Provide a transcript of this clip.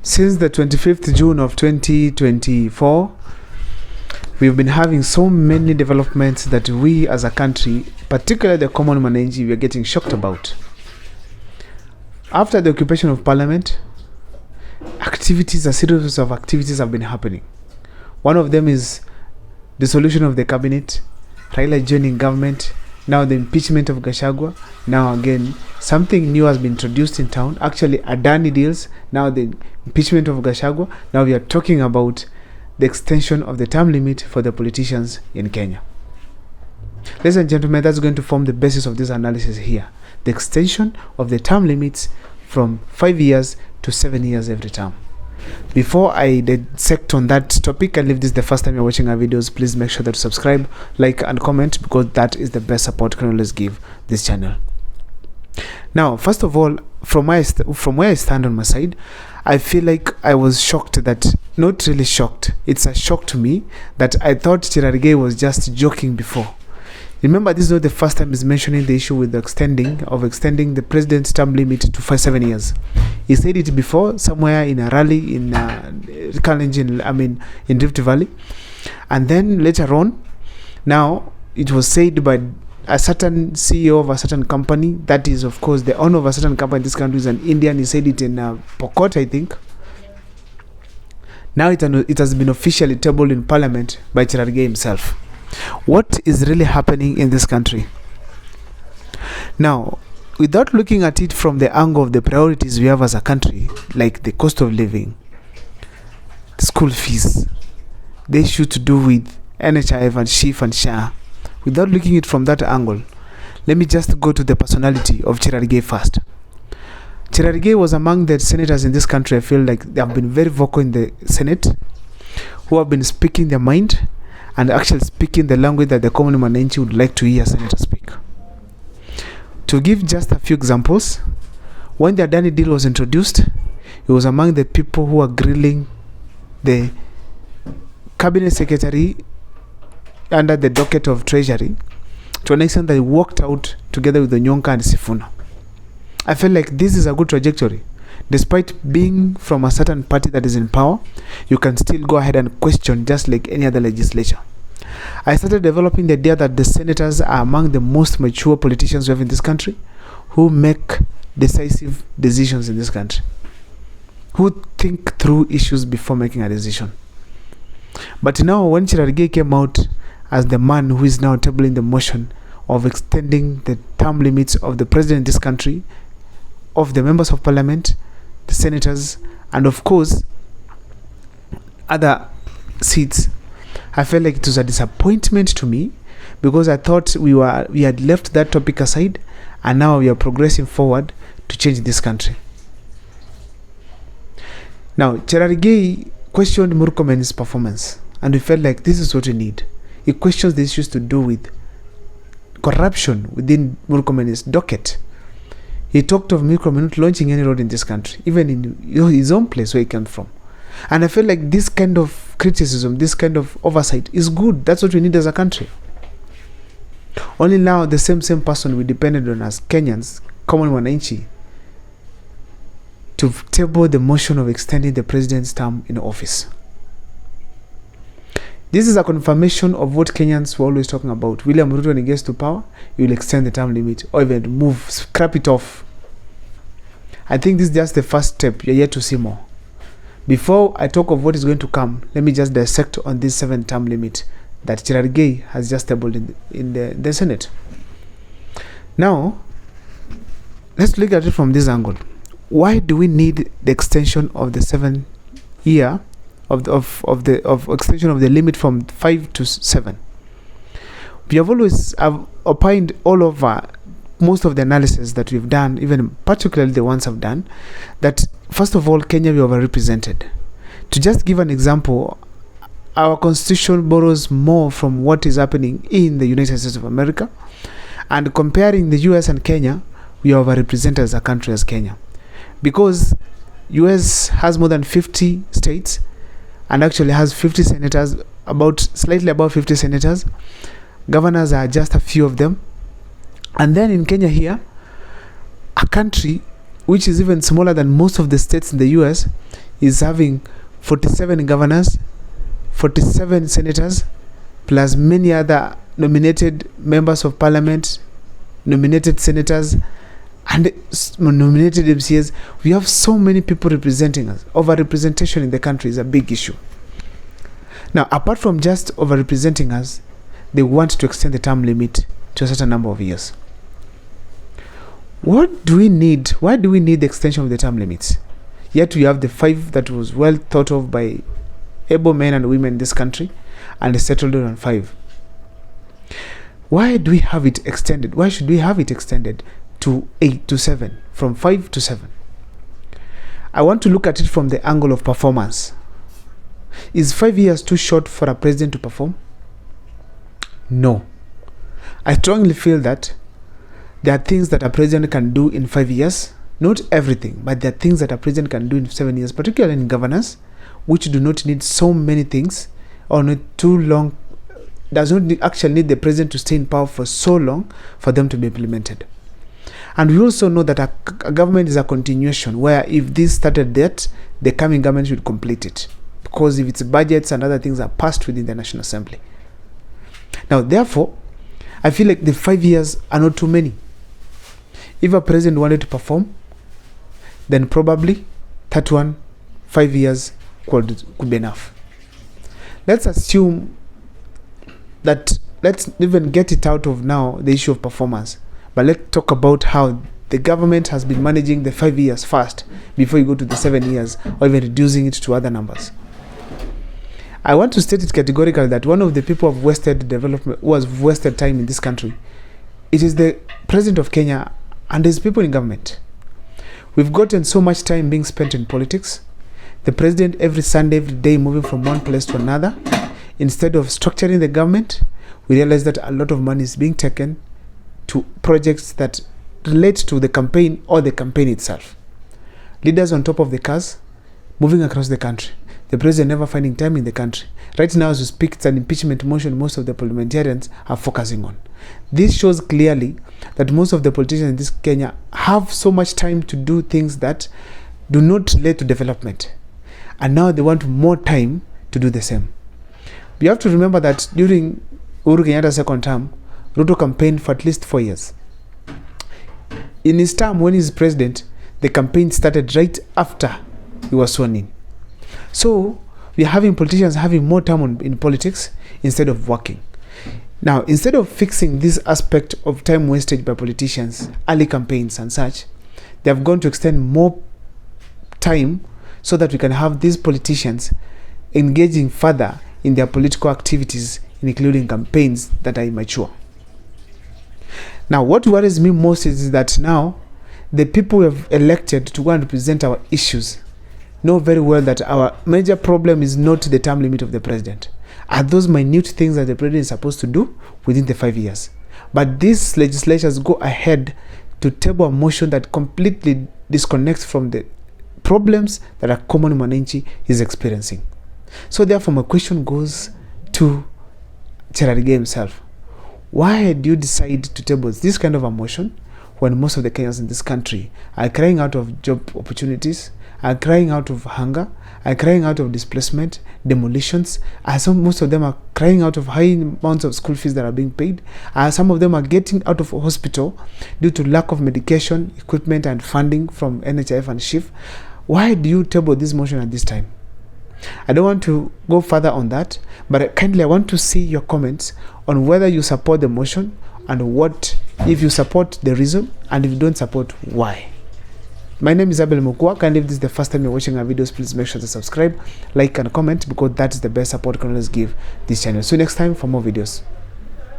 Since the 25th June of 2024, we've been having so many developments that we as a country, particularly the common mananchi, we are getting shocked about. After the occupation of parliament, a series of activities have been happening. One of them is dissolution of the cabinet, Raila joining government, now the impeachment of Gachagua. Now again, something new has been introduced in town. Actually, Adani deals, now the impeachment of Gachagua. Now we are talking about the extension of the term limit for the politicians in Kenya. Ladies and gentlemen, that's going to form the basis of this analysis here. The extension of the term limits from 5 years to 7 years every term. Before I dissect on that topic, and if this is the first time you're watching our videos, please make sure that you subscribe, like, and comment, because that is the best support you can always give this channel. Now, first of all, from where I stand on my side, I feel like I was shocked that, not really shocked, it's a shock to me that I thought Cherargei was just joking before. Remember, this is not the first time he's mentioning the issue with the extending the president's term limit to 7 years. He said it before somewhere in a rally in Rift Valley, and then later on, now it was said by a certain CEO of a certain company, that is of course the owner of a certain company in this country is an Indian. He said it in Pokot, I think. Now it has been officially tabled in parliament by Cherargei himself. What is really happening in this country? Now, without looking at it from the angle of the priorities we have as a country, like the cost of living, school fees, the issue to do with NHIF and SHIF and SHA, without looking at it from that angle, let me just go to the personality of Cherargei first. Cherargei was among the senators in this country, I feel like they have been very vocal in the Senate, who have been speaking their mind and actually speaking the language that the common mananchi would like to hear a senator speak. To give just a few examples, when the Adani deal was introduced, he was among the people who were grilling the cabinet secretary under the docket of treasury to an extent that he walked out together with the Onyonka and Sifuna. I feel like this is a good trajectory. Despite being from a certain party that is in power, you can still go ahead and question just like any other legislature. I started developing the idea that the senators are among the most mature politicians we have in this country, who make decisive decisions in this country, who think through issues before making a decision. But now when Cherargei came out as the man who is now tabling the motion of extending the term limits of the president in this country, of the members of parliament, the senators, and of course other seats, I felt like it was a disappointment to me, because I thought we had left that topic aside and now we are progressing forward to change this country. Now, Cherargei questioned Murkomen's performance, and we felt like this is what we need. He questions the issues to do with corruption within Murkomen's docket. He talked of Murkomen not launching any road in this country, even in his own place where he came from. And I feel like this kind of criticism, this kind of oversight is good. That's what we need as a country. Only now the same person we depended on as Kenyans, common mananchi, to table the motion of extending the president's term in office. This is a confirmation of what Kenyans were always talking about. William Ruto, when he gets to power, he will extend the term limit or even scrap it off. I think this is just the first step. You're yet to see more. Before I talk of what is going to come, let me just dissect on this 7-term limit that Cherargei has just tabled in the Senate. Now, let's look at it from this angle. Why do we need the extension of the 7 year of extension of the limit from 5 to 7? We have always opined all over most of the analysis that we've done, even particularly the ones I've done, that first of all, Kenya, we are overrepresented. To just give an example, our constitution borrows more from what is happening in the United States of America, and comparing the US and Kenya, we are overrepresented as a country as Kenya, because US has more than 50 states and actually has 50 senators, slightly above 50 senators. Governors are just a few of them. And then in Kenya here, a country which is even smaller than most of the states in the US, is having 47 governors, 47 senators, plus many other nominated members of parliament, nominated senators, and nominated MCAs. We have so many people representing us. Over-representation in the country is a big issue. Now, apart from just over-representing us, they want to extend the term limit to a certain number of years. What do we need? Why do we need the extension of the term limits? Yet we have the 5 that was well thought of by able men and women in this country, and settled on 5. Why do we have it extended? Why should we have it extended to 8 to 7, from 5 to 7? I want to look at it from the angle of performance. Is 5 years too short for a president to perform? No. I strongly feel that there are things that a president can do in 5 years. Not everything, but there are things that a president can do in 7 years, particularly in governance, which do not need so many things, or not too long, does not actually need the president to stay in power for so long for them to be implemented. And we also know that a government is a continuation, where if this started that, the coming government should complete it, because if its budgets and other things are passed within the National Assembly. Now, therefore, I feel like the 5 years are not too many. If a president wanted to perform, then probably 5 years could be enough. Let's assume that, let's even get it out of now, the issue of performance. But let's talk about how the government has been managing the 5 years first before you go to the 7 years, or even reducing it to other numbers. I want to state it categorically that one of the people who have wasted development, who has wasted time in this country, it is the president of Kenya and his people in government. We've gotten so much time being spent in politics. The president every Sunday, every day, moving from one place to another. Instead of structuring the government, we realize that a lot of money is being taken to projects that relate to the campaign or the campaign itself. Leaders on top of the cars, moving across the country. The president never finding time in the country. Right now, as we speak, it's an impeachment motion most of the parliamentarians are focusing on. This shows clearly that most of the politicians in this Kenya have so much time to do things that do not relate to development. And now they want more time to do the same. We have to remember that during Uhuru Kenyatta's second term, Ruto campaigned for at least 4 years. In his term, when he's president, the campaign started right after he was sworn in. So we are having politicians having more time in politics instead of working. Now, instead of fixing this aspect of time wasted by politicians, early campaigns and such, they have gone to extend more time so that we can have these politicians engaging further in their political activities, including campaigns that are immature. Now, what worries me most is that now the people we have elected to go and represent our issues know very well that our major problem is not the term limit of the president. Are those minute things that the president is supposed to do within the 5 years. But these legislatures go ahead to table a motion that completely disconnects from the problems that a common Mwananchi is experiencing. So therefore, my question goes to Cherargei himself. Why do you decide to table this kind of a motion when most of the Kenyans in this country are crying out of job opportunities, are crying out of hunger, are crying out of displacement, demolitions, most of them are crying out of high amounts of school fees that are being paid, some of them are getting out of hospital due to lack of medication, equipment and funding from NHIF and SHIF. Why do you table this motion at this time? I don't want to go further on that, but kindly I want to see your comments on whether you support the motion and what, if you support, the reason, and if you don't support, why. My name is Abel Mukwa, and if this is the first time you're watching our videos, please make sure to subscribe, like and comment, because that is the best support you can always give this channel. So next time for more videos.